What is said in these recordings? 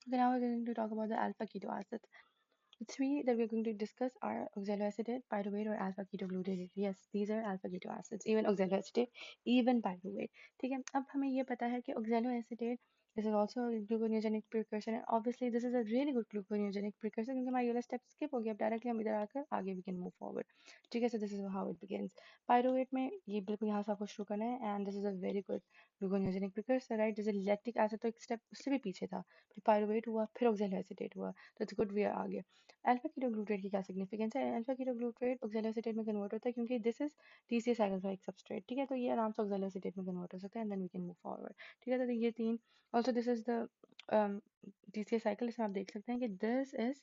Okay, now we're going to talk about the alpha keto acids. The three that we're going to discuss are oxaloacetate, pyruvate, or alpha ketoglutarate. Yes, these are alpha keto acids, even oxaloacetate, even pyruvate. ठीक है, अब हमें ये पता है कि oxaloacetate this is also a gluconeogenic precursor, and obviously this is a really good gluconeogenic precursor क्योंकि हमारा ये वाला step skip हो गया, अब directly हम इधर आकर आगे we can move forward. ठीक है, so this is how it begins. Pyruvate में ये बिल्कुल यहाँ से आपको शुरू करना है, and this is a very good gluconeogenic precursor, right? जैसे lactic acid तो एक step उससे भी पीछे था, फिर pyruvate हुआ, फिर oxaloacetate हुआ, तो it's good we are आगे. अल्फा कीटोग्लूटेट की क्या सिग्निफिकेंस है? अल्फा कीटोग्लूटेट ऑक्सैलोएसिटेट में कन्वर्ट होता है क्योंकि दिस इज टीसीएस साइकिल का एक सबस्ट्रेट, ठीक है, तो ये आराम से ऑक्सैलोएसिटेट में कन्वर्ट हो सकता है, and then we can move forward. ठीक है, तो ये तीन, also this is the TCS cycle, इसमें आप देख सकते हैं कि दिस इज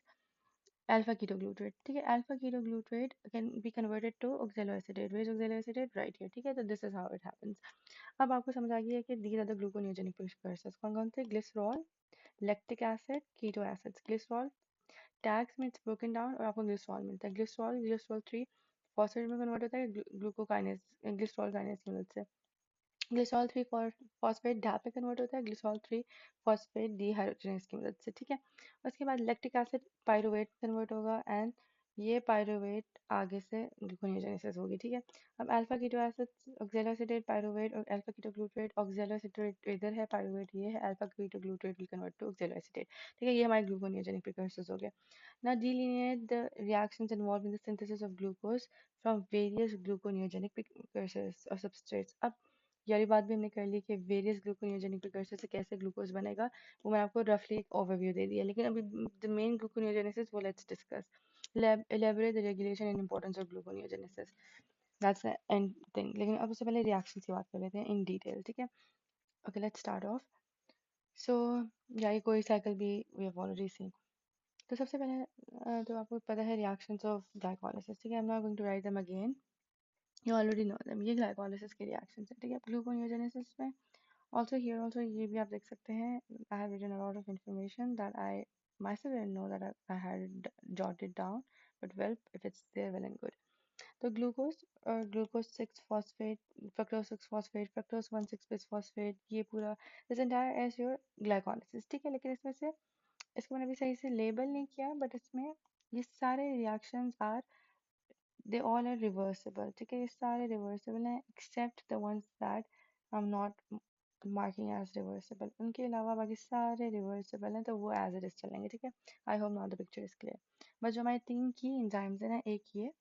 अल्फा कीटोग्लूटेट. ठीक है, alpha ketoglutarate can be converted to oxaloacetate, which oxaloacetate right here. ठीक है, तो this is how it happens. अब आपको समझ आ गया है कि these are the gluconeogenic precursors. कौन कौन से? Glycerol, lactic acid, keto acids. Glycerol TAGs में इट्स ब्रोकन डाउन और आपको ग्लिसरॉल मिलता है. ग्लिसरॉल ग्लिसरॉल 3 फॉस्फेट में कन्वर्ट होता है ग्लूकोकाइनेज ग्लिसरॉल काइनेज की मदद से. ग्लिसरॉल 3 फॉस्फेट डैप में कन्वर्ट होता है ग्लिसरॉल 3 फॉस्फेट डीहाइड्रोजनेज की मदद से. ठीक है, उसके बाद लैक्टिक एसिड पायरुवेट कन्वर्ट होगा, एंड ये पायरुवेट आगे से ग्लूकोनेओजेनेसिस होगी. ठीक है, अब alpha keto acid oxaloacetate pyruvate और अल्फा कीटो ग्लूटारेट. ऑक्सैलोएसिटेट इधर है, पायरुवेट ये है, alpha ketoglutarate will convert to oxaloacetate. ठीक है, ये हमारे ग्लूकोनेओजेनिक प्रिकर्सर्स हो गए. Now delineate the reactions involved in the synthesis of glucose from various gluconeogenic precursors or substrates. अब ये वाली बात भी हमने कर ली कि वेरियस ग्लूकोनियोजेनिक प्रिकर्सर से कैसे ग्लूकोज बनेगा, वो मैं आपको रफली एक ओवरव्यू दे दिया, लेकिन अभी द मेन ग्लूकोनियोजेनेसिस वो let's discuss. elaborate the regulation and importance of gluconeogenesis. That's the end thing. लेकिन अब उससे पहले रिएक्शन की बात कर लेते हैं इन डिटेल. ठीक है, ओके लेट्स स्टार्ट ऑफ. सो या कोई साइकिल भी वी हैव ऑलरेडी सीन. तो सबसे पहले तो आपको पता है रिएक्शंस ऑफ ग्लाइकोलाइसिस. ठीक है, I am not going to write them again, you already know them. ये ग्लाइकोलाइसिस के रिएक्शंस है. ठीक है, ग्लूकोनियोजेनेसिस में also here also ये भी आप देख सकते हैं. I have written a lot of information that I myself didn't know that I had jotted down, but well if it's there well and good. तो ग्लूकोज और glucose 6 phosphate, fructose 6 phosphate, fructose 1 6 bis phosphate, ये पूरा this entire as your glycolysis. ठीक है, लेकिन इसमें से इसको मैंने अभी सही से लेबल नहीं किया, बट इसमें ये सारे reactions are they all are reversible. ठीक है, ये सारे रिवर्सिबल हैं except the ones that I am not marking as reversible. उनके अलावा बाकी सारे रिवर्सिबल हैं, तो वो एज इट इज चलेंगे. ठीक है, I hope now the picture is clear. बस जो हमारे तीन की एंजाइम्स हैं ना, एक ये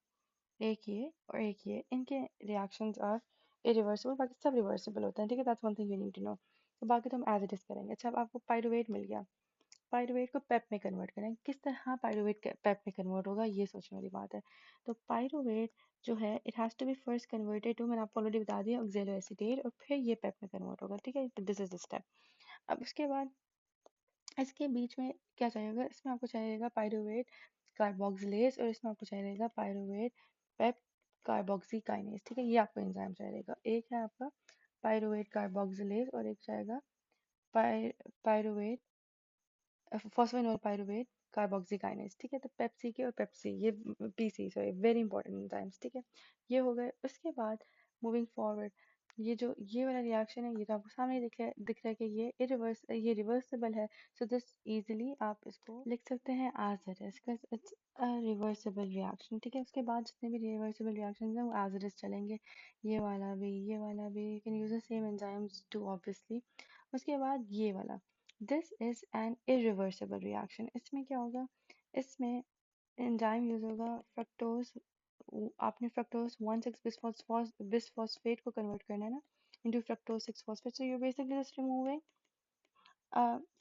और एक ये, इनके रिएक्शंस आर इरिवर्सिबल, बाकी सब रिवर्सिबल होते हैं. ठीक है, that's one thing you need to know. तो बाकी तो हम एज इट इज करेंगे. अच्छा, अब आपको पायरुवेट मिल गया. पायरुवेट को पेप में कन्वर्ट करें, किस तरह पायरुवेट पेप में कन्वर्ट होगा, ये सोचने वाली बात है. तो पायरुवेट जो है it has to be first converted to, मैंने आपको ऑलरेडी बता दिया, ऑक्सैलोएसिटेट, और फिर ये पेप में कन्वर्ट होगा. ठीक है, दिस इज द स्टेप. अब उसके बाद इसके बीच में क्या चाहिएगा, इसमें आपको चाहिएगा पायरुवेट कार्बोक्सिलेज, और इसमें आपको चाहिएगा पायरुवेट पेप कार्बोक्सी काइनेज. ठीक है, ये आपको एंजाइम चाहिएगा. एक है आपका पायरुवेट कार्बोक्सिलेज और एक चाहिएगा पायरुवेट फॉस्फेनोल पायरुवेट कार्बोक्सीकाइनेज. ठीक है, तो पेप्सी के और पेप्सी ये PC sorry very important enzymes. ठीक है, ये हो गए. उसके बाद मूविंग फॉरवर्ड, ये वाला रिएक्शन है, ये तो आपको सामने दिख रहा है कि ये रिवर्सिबल है. सो दिस इजीली आप इसको लिख सकते हैं as it is because it's a reversible reaction. ठीक है, उसके बाद जितने भी रिवर्सिबल रिएक्शंस हैं वो एज इट इज चलेंगे. ये वाला भी you can use the same enzymes too obviously. उसके बाद ये वाला, this is an irreversible reaction. इसमें क्या होगा, इसमें एंजाइम यूज होगा फ्रक्टोज. आपने फ्रक्टोज 1,6 बिसफॉस्फेट को कन्वर्ट करना है ना into fructose 6 phosphate. So you basically just removing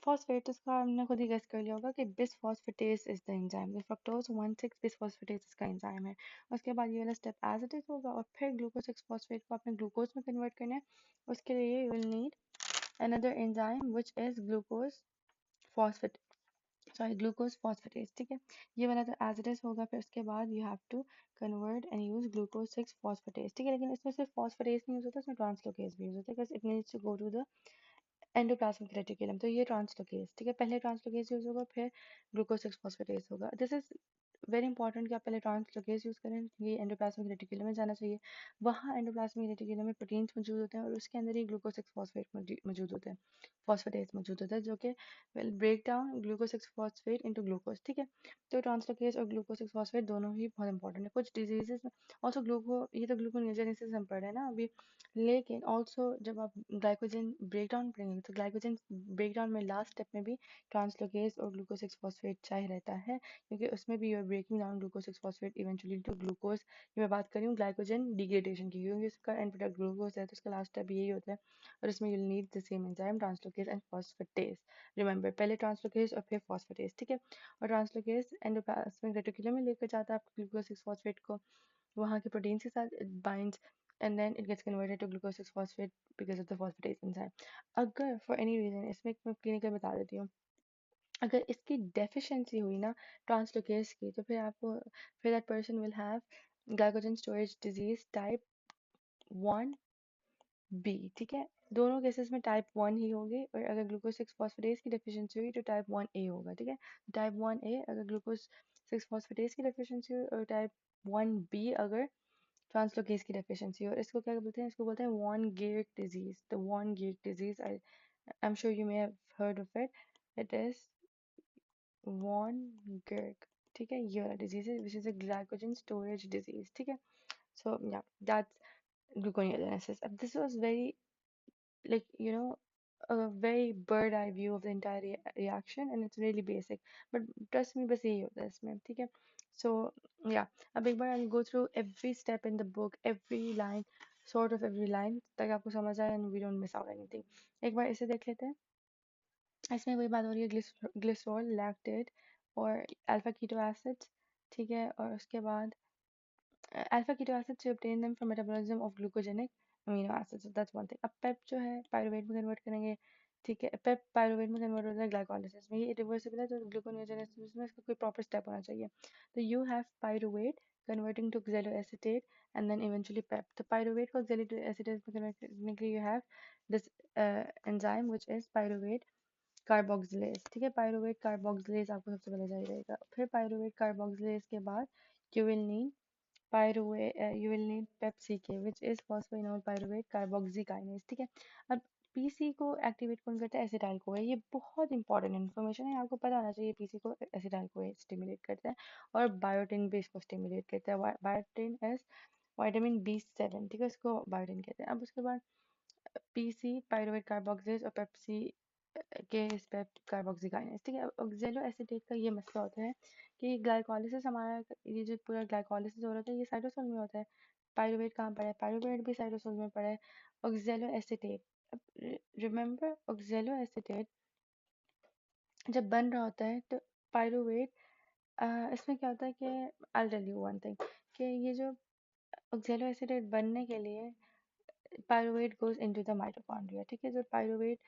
phosphate. इसका हमने खुद ही गेस कर लिया होगा कि bisphosphatase is the enzyme. Fructose 1,6 bisphosphatase इसका एंजाइम है. उसके बाद ये वाला स्टेप एज इट इज होगा, और फिर ग्लूकोज 6 फॉस्फेट को आपने ग्लूकोज में कन्वर्ट करना है. उसके लिए you will need another enzyme which is glucose phosphate glucose phosphatase. ठीक है, ये वाला तो एज इट इज होगा. फिर उसके बाद you have to convert and use glucose 6 phosphatase. ठीक है, लेकिन इसमें सिर्फ फॉस्फेटेज नहीं यूज होता, इसमें ट्रांसलोकेज भी यूज होता है because it needs to go to the endoplasmic reticulum. तो ये ट्रांसलोकेज. ठीक है, पहले ट्रांसलोकेज यूज होगा, फिर ग्लूकोज 6 फॉस्फेटेज होगा. दिस इज वेरी इंपॉर्टेंट कि आप पहले ट्रांसलोकेज यूज़ करें, ये एंडोप्लाज्मिक रेटिकुलम में जाना चाहिए। वहाँ एंडोप्लाज्मिक रेटिकुलम में प्रोटीन्स मौजूद होते हैं और उसके अंदर ही ग्लूकोज 6 फॉस्फेट मौजूद होते हैं, फॉस्फेटेस मौजूद होता है, जो कि will break down glucose 6 phosphate into glucose, ठीक है। तो ट्रांसलोकेज और ग्लूकोज 6 फॉस्फेट दोनों ही बहुत इंपॉर्टेंट है कुछ डिजीजेस में। ऑल्सो ये तो ग्लूकोनेोजेनेसिस हम पढ़ रहे हैं ना अभी, लेकिन ऑल्सो जब आप ग्लाइकोजन ब्रेक डाउन पढ़ेंगे तो ग्लाइकोजन ब्रेक डाउन में लास्ट स्टेप में भी ट्रांसलोकेज और ग्लूकोज 6 फॉस्फेट चाहिए रहता है, क्योंकि उसमें भी you're breaking down glucose 6 phosphate eventually to glucose. ये मैं बात कर रही हूँ ग्लाइकोजन डिग्रेडेशन की, क्योंकि उसका एंड प्रोडक्ट ग्लूकोज है, तो उसका लास्ट स्टेप यही होता है। और इसमें you'll need the same enzyme translocase and phosphatase. Remember, पहले ट्रांसलोकेज और फिर फॉस्फेटेज, ठीक है। और ट्रांसलोकेज एंडोप्लाज्मिक रेटिकुलम में लेकर जाता है आपको ग्लूकोज 6 फॉस्फेट को, वहाँ के प्रोटीन के साथ binds and then it gets converted to glucose 6 phosphate because of the phosphatase enzyme. अगर for any reason, इसमें मैं क्लिनिकल बता देती हूँ, अगर इसकी डेफिशिएंसी हुई ना ट्रांसलोकेज की, तो फिर that person will have glycogen storage disease type 1B, ठीक है। दोनों केसेस में टाइप 1 ही होगी, और अगर ग्लूकोज 6 फॉस्फेटेज की डेफिशिएंसी हुई तो टाइप 1A होगा, ठीक है। टाइप 1A अगर ग्लूकोज 6 फॉस्फेटेज की डेफिशिएंसी हुई, और टाइप 1B अगर ट्रांसलोकेज की डेफिशिएंसी। और इसको क्या बोलते हैं, इसको बोलते हैं von Gierke disease. The von Gierke disease, I am sure you may have heard of it. It is von Gierke, ठीक है। ये वाला डिजीज है which is a glycogen storage disease, ठीक है। So yeah that's gluconeogenesis. This was very, like, a very bird eye view of the entire reaction, and it's really basic, but trust me, बस यही होता है इसमें, ठीक है। So yeah, अब एक बार I'll go through every step in the book, every line, sort of every line, ताकि आपको समझ आए and we don't miss out anything। एक बार इसे देख लेते हैं। इसमें वही बात हो रही है, ग्लिसरॉल, लैक्टेट और अल्फा कीटो एसिड्स, ठीक है। और उसके बाद alpha keto acids to obtain them from metabolism of glucogenic amino acids, so that's one thing। अब पेप जो है पायरुवेट में कन्वर्ट करेंगे, ठीक है। पेप पायरुवेट में कन्वर्ट होता है ग्लाइकोलाइसिस में, ये इरिवर्सिबल है, तो ग्लूकोनेोजेनेसिस में इसका कोई प्रॉपर स्टेप होना चाहिए। तो you have pyruvate converting to xyloacetate and then eventually PEP. तो पायरुवेट को xyloacetate में कन्वर्ट करने के लिए you have this enzyme which is pyruvate carboxylase, ठीक है। पायरुवेट कार्बोक्सिलेज आपको सबसे पहले चाहिए रहेगा। फिर पायरुवेट कार्बोक्सिलेज के बाद you will need pyruvate, you will need PepCK, which is phosphoenol pyruvate carboxykinase, ठीक है। अब पीसी को एक्टिवेट कौन करता है, एसिटाइल को है। ये बहुत इंपॉर्टेंट इन्फॉर्मेशन है, आपको पता होना चाहिए। पीसी को एसिटाइल को स्टिमुलेट करता है, और बायोटिन भी इसको स्टिमुलेट करता है। बायोटिन इज विटामिन B7, ठीक है, इसको बायोटिन कहते हैं। अब उसके बाद पीसी पायरुवेट कार्बोक्सिलेज और पेप्सी के इस पे कार्बोक्सिकाइनेज, ठीक है। ऑक्जेलो एसीटेट का ये मसला होता है कि ग्लाइकोलिसिस हमारा, ये जो पूरा ग्लाइकोलिसिस हो रहा है ये साइटोसोल में होता है। पायरुवेट कहाँ पड़ा है, पायरुवेट भी साइटोसोल में पड़ा है। ऑक्जेलो एसीटेट, अब रिमेंबर ऑक्जेलो एसीटेट जब बन रहा होता है तो पायरुवेट, इसमें क्या होता है कि I tell you one thing, कि ये जो ऑक्जेलो एसीटेट बनने के लिए pyruvate goes into the mitochondria, ठीक है। जो pyruvate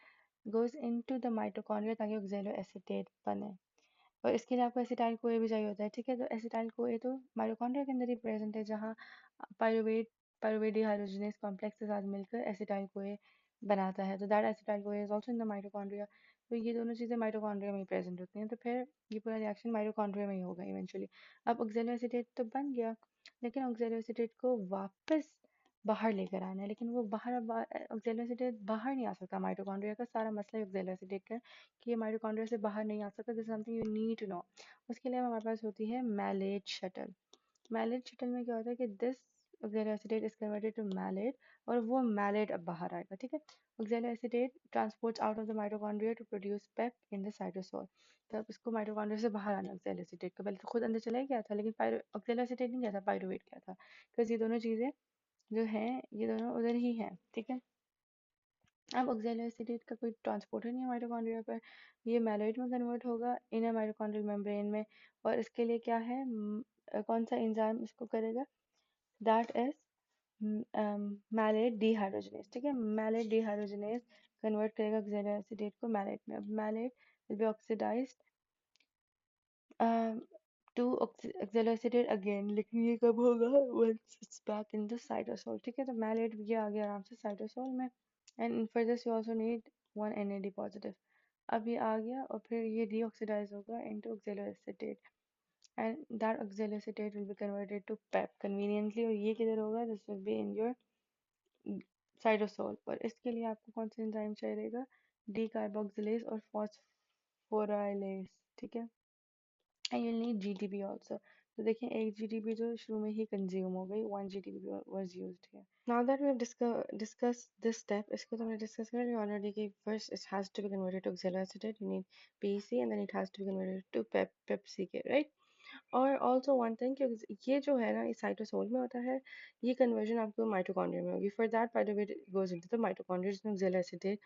goes into the mitochondria ताकि oxaloacetate बने, और इसके लिए आपको एसिटाइल कोए भी चाहिए होता है, ठीक है। तो एसिटाइल कोए तो माइटोकॉन्ड्रिया के अंदर ही प्रेजेंट है, जहाँ पायरुवेट पायरुवेट डिहाइड्रोजनेज कॉम्प्लेक्स के साथ मिलकर एसिटाइल कोए बनाता है। तो that acetyl CoA is also in the mitochondria. तो ये दोनों चीज़ें माइटोकॉन्ड्रिया में ही प्रेजेंट होती हैं, तो फिर ये पूरा रिएक्शन माइटोकॉन्ड्रिया में ही होगा इवेंचुअली। अब ऑक्सैलोएसिटेट तो बन गया, लेकिन ऑक्सैलोएसिटेट को वापस बाहर लेकर आना है, लेकिन वो ऑक्सैलोएसिटेट बाहर नहीं आ सकता माइटोकॉन्ड्रिया का। सारा मसला ही ऑक्सैलोएसिटेट का है कि ये माइटोकॉन्ड्रिया से बाहर नहीं आ सकता। This something you need to know. उसके लिए हमारे पास होती है मैलेट शटल। मैलेट शटल में क्या होता है कि this oxaloacetate is converted to malate, और वो मैलेट अब बाहर आएगा, ठीक है। Oxaloacetate transports out of the mitochondria to produce PEP in the cytosol. तो अब इसको माइटोकॉन्ड्रिया से बाहर आना ऑक्सैलोएसिटेट का, पहले तो खुद अंदर चला ही गया था, लेकिन ऑक्सैलोएसिटेट नहीं गया था, पायरुवेट गया था, बिकॉज ये दोनों चीज़ें जो हैं ये दोनों उधर ही हैं, ठीक है। अब ऑक्सैलोएसिटेट का कोई ट्रांसपोर्टर नहीं है माइटोकॉन्ड्रिया पर, ये मैलोइड में कन्वर्ट होगा इनर माइटोकॉन्ड्रियल मेम्ब्रेन में। और इसके लिए क्या है, कौन सा एंजाइम इसको करेगा, दैट इज मैलेट डिहाइड्रोजनेज, ठीक है। मैलेट डिहाइड्रोजनेज कन्वर्ट करेगा ऑक्सैलोएसिटेट को मैलेट में। अब malate will be oxidized to oxaloacetate again, लेकिन ये कब होगा, once it's back in the cytosol, ठीक है। तो मैलेट ये आ गया आराम से साइटोसोल में, and for this you also need 1 NAD positive. अब ये आ गया और फिर ये डीऑक्सीडाइज होगा into ऑक्सैलोएसिटेट। and that oxaloacetate will be converted to PEP conveniently, और ये किधर होगा? This will be in your cytosol पर। इसके लिए आपको कौन सा एंजाइम चाहिएगा? डी कार्बोक्सिलेज और फॉस्फोराइलेज, ठीक है। And you'll need GTP also. तो देखें एक जीटीपी जो शुरू में ही कंज्यूम हो गई, 1 GTP was used here. Now that we have discussed this step, इसको तो हमने डिस्कस कर लिया ऑलरेडी कि first it has to be converted to oxaloacetate, you need PEC and then it has to be converted to PEPCK, right? और also one thing कि ये जो है ना, ये साइटोसोल में होता है, ये कन्वर्जन आपको माइटोकॉन्ड्रिया में होगी। For that by the way it goes into the mitochondria जिसमें ऑक्सैलिक एसिड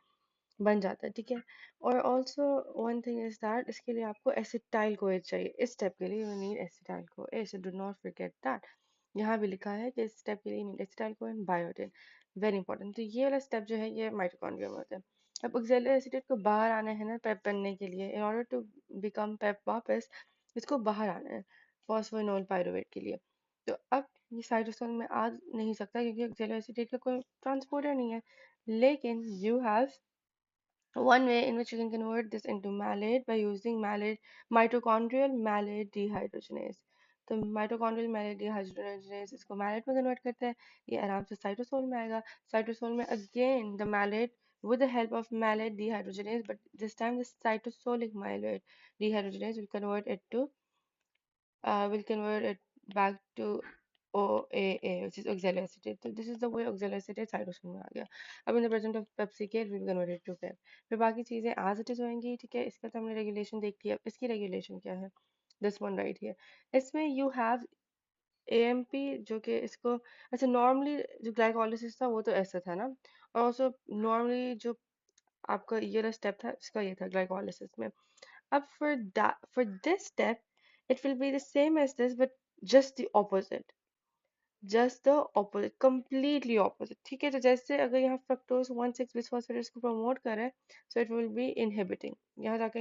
बन जाता है, ठीक है। और also one thing is that इसके लिए आपको एसिटाइल कोएच चाहिए। इस स्टेप के लिए you need acetyl CoA, do not forget that. यहाँ भी लिखा है कि इस स्टेप के लिए need acetyl CoA biotin, very important. तो ये वाला स्टेप जो है ये माइटोकॉन्ड्रिया में होता है। अब ऑक्सैलिक एसिड को बाहर आना है ना पेप बनने के लिए, इन ऑर्डर टू बिकम पेप वापस इसको बाहर आना है फॉस्फोइनोल पायरुवेट के लिए। तो अब ये साइटोसोल में आ नहीं सकता क्योंकि ऑक्सैलिक एसिड का कोई ट्रांसपोर्टर नहीं है। लेकिन you have one way in which you can convert this into malate by using malate mitochondrial malate dehydrogenase। तो mitochondrial malate dehydrogenase इसको malate में कन्वर्ट करते हैं, ये आराम से साइटोसोल में आएगा। साइटोसोल में again the malate with the help of malate dehydrogenase, but this time the cytosolic malate dehydrogenase will convert it back to OAA, which is oxaloacetate. So this is the way oxaloacetate cytosol में आ गया। अब in the presence of PEPCK it will be converted to PEP। फिर बाकी चीजें as it is होंगी, ठीक है। इसका तो हमने रेगुलेशन देख लिया। इसकी रेगुलेशन क्या है? This one right here। इसमें you have AMP जो कि इसको, अच्छा नॉर्मली जो ग्लाइकोलिसिस था वो तो ऐसा था ना, और ऑल्सो नॉर्मली जो आपका ये वाला स्टेप था इसका ये था ग्लाइकोलिसिस में। अब for this step it will be the same as this but just the opposite, completely opposite, ठीक है। तो जैसे अगर यहाँ फ्रक्टोज 1,6 बिस्फोस्फेट को प्रमोट करे, so it will be inhibiting, यहाँ जाके